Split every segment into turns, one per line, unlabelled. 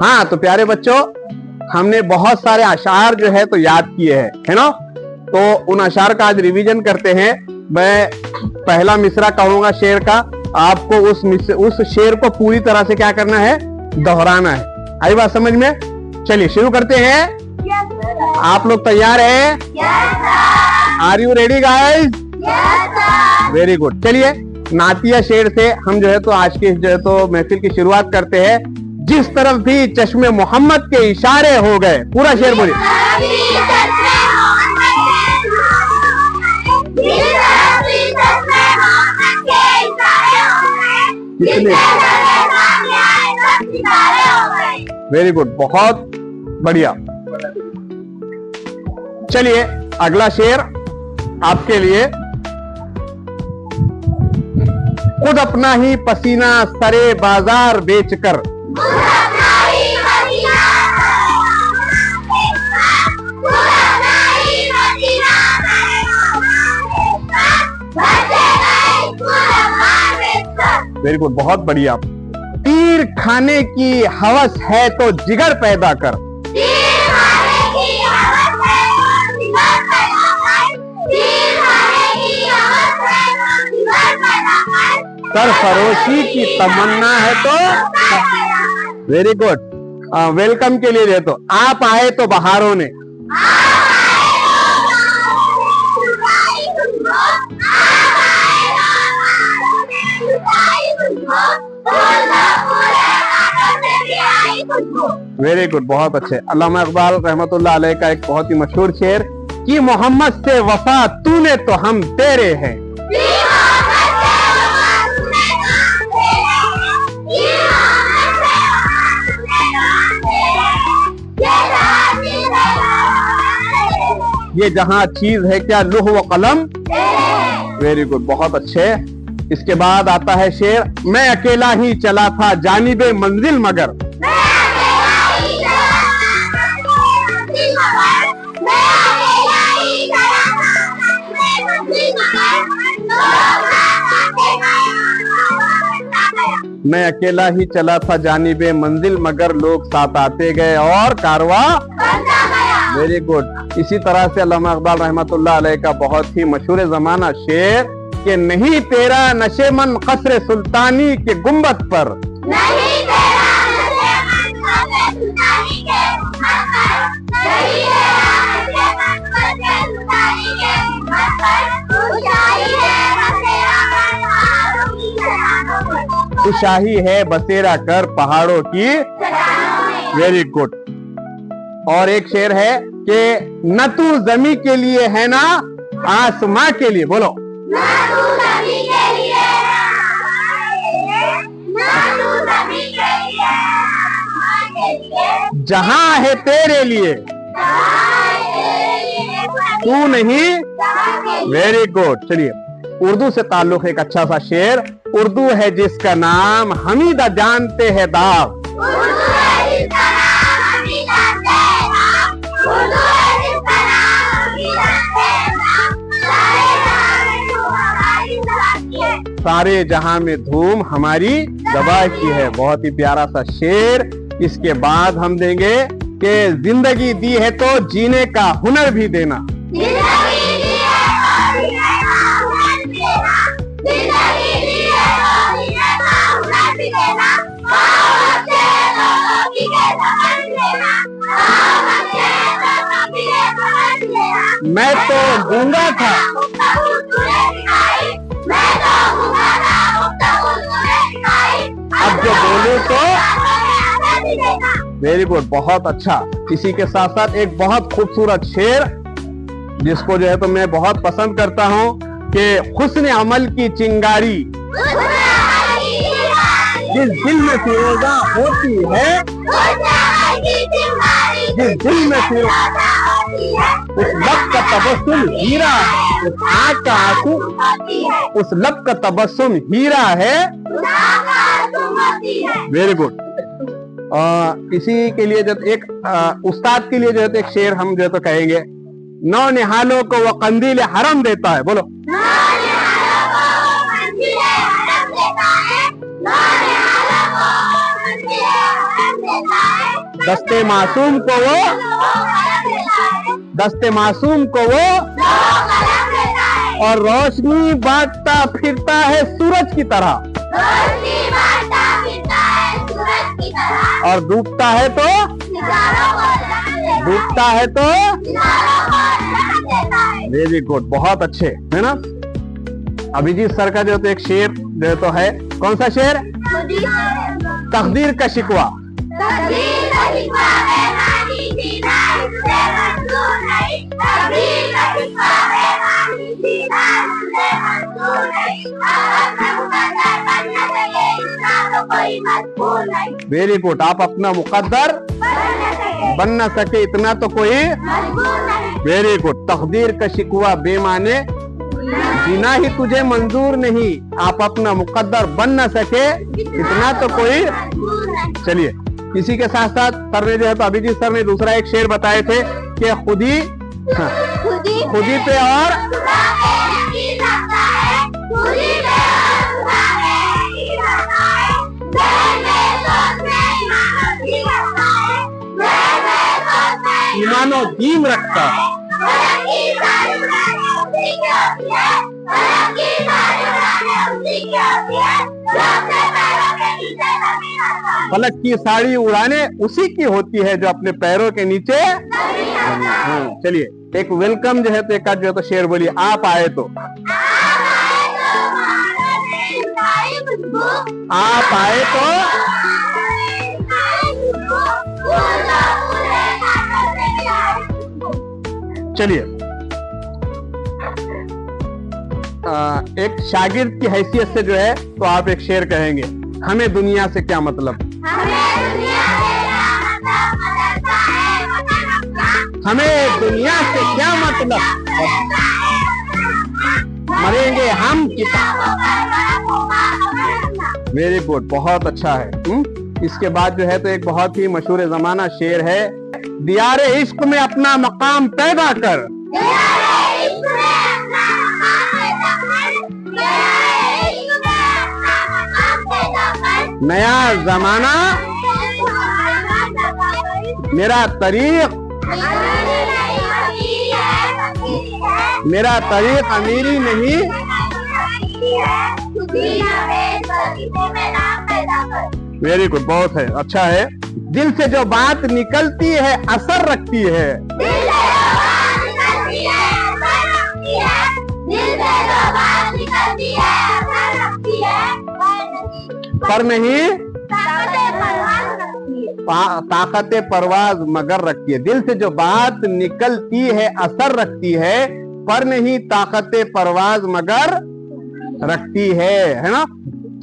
हाँ, तो प्यारे बच्चों, हमने बहुत सारे अशार जो है तो याद किए हैं, है ना। तो उन अशार का आज रिवीजन करते हैं। मैं पहला मिसरा कहूंगा शेर का, आपको उस शेर को पूरी तरह से क्या करना है, दोहराना है। आई बात समझ में? चलिए शुरू करते हैं। आप लोग तैयार हैं? Are you ready guys? Very good. चलिए नातिया शेर से हम जो है तो आज की जो है तो महफिल की शुरुआत करते हैं। जिस तरफ भी चश्मे मोहम्मद के इशारे हो गए, पूरा शेर बोलिए। वेरी गुड, बहुत बढ़िया। चलिए अगला शेर आपके लिए। खुद अपना ही पसीना सरे बाजार बेचकर, वेरी गुड, बहुत बढ़िया। तीर खाने की हवस है तो जिगर पैदा कर, सरफरोशी की तमन्ना है तो, वेरी गुड। वेलकम के लिए दे तो, आप आए तो बहारों ने, वेरी गुड, बहुत अच्छे। अल्लामा इकबाल रहमतुल्लाह अलैह का एक बहुत ही मशहूर शेर कि मोहम्मद से वफा तूने तो हम तेरे हैं। ये जहां चीज है क्या लौह व कलम। वेरी गुड, बहुत अच्छे। इसके बाद आता है शेर, मैं अकेला ही चला था जानिबे मंजिल मगर, मैं अकेला ही चला था जानिबे मंजिल मगर लोग साथ आते गए और कारवा। Very good. इसी तरह से अल्लामा इकबाल रहमतुल्लाह अलैह का बहुत ही मशहूर जमाना शेर कि नहीं तेरा नशेमन कसरे सुल्तानी के गुंबद पर, नहीं तेरा नशेमन सुल्तानी के खुशाही है बसेरा कर पहाड़ों की। Very good. और एक शेर है कि न तू जमी के लिए है ना आसमां के लिए, बोलो। न तू जमी के लिए, न तू जमी के लिए, जहां है तेरे लिए तू नहीं। Very good. चलिए उर्दू से ताल्लुक एक अच्छा सा शेर। उर्दू है जिसका नाम हमीदा जानते हैं दाग, सारे जहां में धूम हमारी दबा की है। बहुत ही प्यारा सा शेर। इसके बाद हम देंगे कि जिंदगी दी है तो जीने का हुनर भी देना, मैं तो गूंगा था, अब जो बोलूं तो। वेरी गुड, बहुत अच्छा। इसी के साथ साथ एक बहुत खूबसूरत शेर जिसको जो है तो मैं बहुत पसंद करता हूँ कि हुस्न अमल की चिंगारी जिस दिल में फिरोजा होती है, जिस दिल में फिरोजा उस लब का तबस्सुम हीरा, उस आँख का आंसू उस लब का तबस्सुम हीरा है। Very good. इसी के लिए जब एक उस्ताद के लिए जो है तो एक शेर हम जो है तो कहेंगे, नौ निहालों को वो कंदील हरम देता है, बोलो। दस्ते मासूम को वो, दस्ते मासूम को वो, और रोशनी बांटता फिरता है सूरज की तरह, और डूबता है तो, डूबता है तो, वेरी गुड, बहुत अच्छे, है ना। अभिजीत सर का जो तो एक शेर जो तो है, कौन सा शेर? तकदीर का शिकवा। वेरी गुड, आप अपना मुकद्दर बन न सके इतना तो कोई, वेरी गुड। तकदीर का शिकवा बेमाने जीना ही तुझे मंजूर नहीं, आप अपना मुकद्दर बन न सके इतना तो कोई। चलिए, इसी के साथ साथ सर ने जो है तो अभिजीत सर ने दूसरा एक शेर बताए थे कि खुदी खुदी पे और ईमानो दीन रखता है। फलक की साड़ी उड़ाने उसी की होती है जो अपने पैरों के नीचे। चलिए, एक वेलकम जो है तो एक जो है तो शेर बोलिए, आप आए तो, आप आए तो, चलिए, एक शागिर्द की हैसियत से जो है तो आप एक शेर कहेंगे, हमें दुनिया से क्या मतलब, हमें दुनिया से क्या मतलब, मरेंगे हम किताब। वेरी गुड, बहुत अच्छा है। इसके बाद जो है तो एक बहुत ही मशहूर जमाना शेर है, दियारे इश्क में अपना मकाम पैदा कर, नया जमाना मेरा तरीक, मेरा तरीक अमीरी नहीं। वेरी गुड, बहुत है, अच्छा है। दिल से जो बात निकलती है असर रखती है, पर नहीं ताकत परवाज मगर रखती है। दिल से जो बात निकलती है असर रखती है, पर नहीं ताकत परवाज मगर रखती है ना।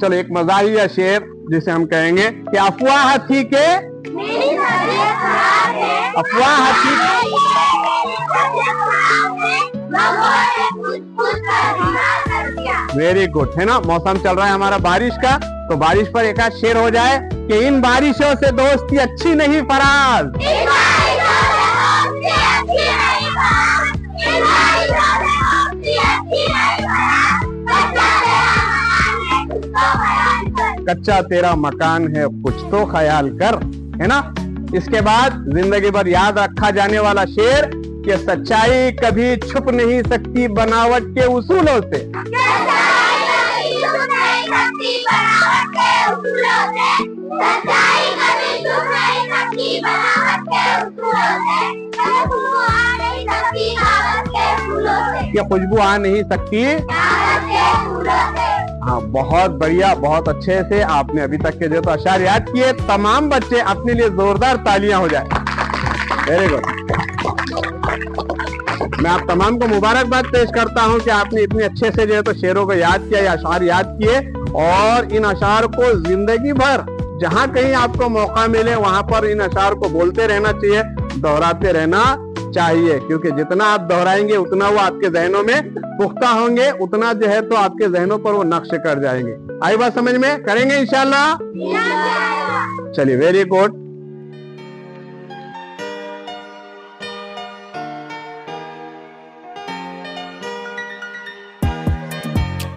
चलो, एक मज़ाहिया शेर जिसे हम कहेंगे कि अफवाह थी के, अफवाह थी, वेरी गुड, है ना। मौसम चल रहा है हमारा बारिश का, तो बारिश पर एक आध शेर हो जाए कि इन बारिशों से दोस्ती अच्छी नहीं फराज, कच्चा तेरा मकान है कुछ तो ख्याल कर, है ना। इसके बाद जिंदगी भर याद रखा जाने वाला शेर कि सच्चाई कभी छुप नहीं सकती बनावट के उसूलों से, ये खुशबू आ नहीं सकती। हाँ, बहुत बढ़िया, बहुत अच्छे से आपने अभी तक के जो तो अशार याद किए। तमाम बच्चे अपने लिए जोरदार तालियां हो जाए। Very good. मैं आप तमाम को मुबारकबाद पेश करता हूं कि आपने इतने अच्छे से जो है तो शेरों को याद किया, या अशार याद किए, और इन अशार को जिंदगी भर जहां कहीं आपको मौका मिले वहां पर इन अशार को बोलते रहना चाहिए, दोहराते रहना चाहिए, क्योंकि जितना आप दोहराएंगे उतना वो आपके जहनों में पुख्ता होंगे, उतना जो है तो आपके जहनों पर वो नक्श कर जाएंगे। आई बात समझ में? करेंगे इंशाल्लाह। चलिए, वेरी गुड।